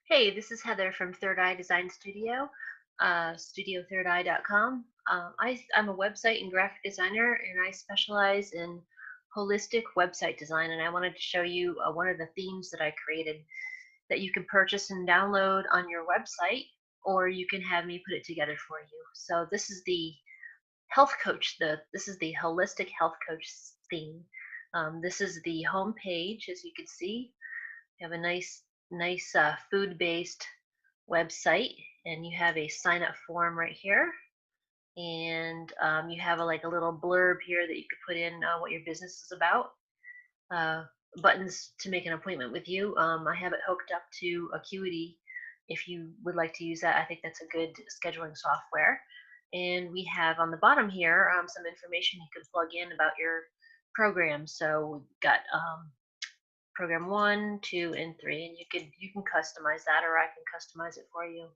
Hey, this is Heather from Third Eye Design Studio, studiothirdeye.com. I'm a website and graphic designer, and I specialize in holistic website design. And I wanted to show you one of the themes that I created that you can purchase and download on your website, or you can have me put it together for you. So this is the health coach. This is the holistic health coach theme. This is the home page, as you can see. You have a nice food-based website, and you have a sign up form right here, and you have like a little blurb here that you could put in what your business is about. uh, Buttons to make an appointment with you. I have it hooked up to Acuity. If you would like to use that, I think that's a good scheduling software. And we have on the bottom here some information you can plug in about your program. So we've got program 1, 2, and 3, and you can customize that, or I can customize it for you.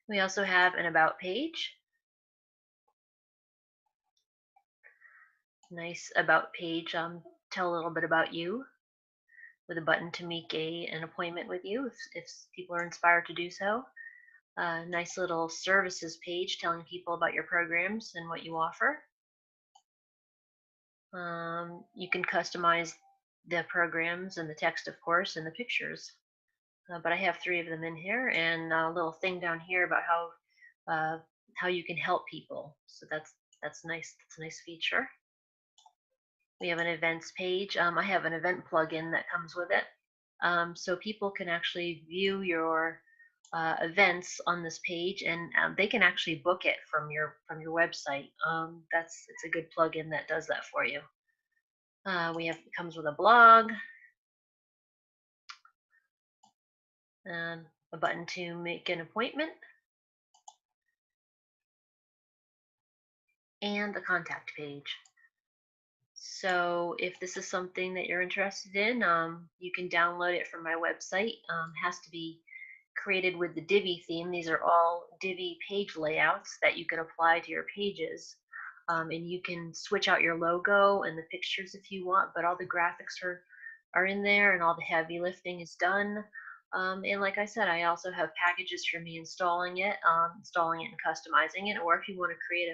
We also have an about page. Nice about page. Tell a little bit about you with a button to make an appointment with you if people are inspired to do so. Nice little services page telling people about your programs and what you offer. You can customize the programs and the text, of course, and the pictures. But I have 3 of them in here, and a little thing down here about uh, how you can help people. So that's nice. That's a nice feature. We have an events page. I have an event plugin that comes with it, so people can actually view your events on this page, and they can actually book it from your website. It's a good plugin that does that for you. It comes with a blog, a button to make an appointment, and a contact page. So if this is something that you're interested in, you can download it from my website. Has to be created with the Divi theme. These are all Divi page layouts that you can apply to your pages. And you can switch out your logo and the pictures if you want, but all the graphics are in there, and all the heavy lifting is done. And like I said, I also have packages for me installing it and customizing it. Or if you want to create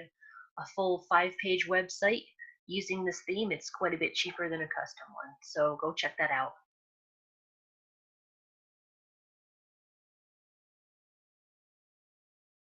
a full 5-page website using this theme, it's quite a bit cheaper than a custom one. So go check that out.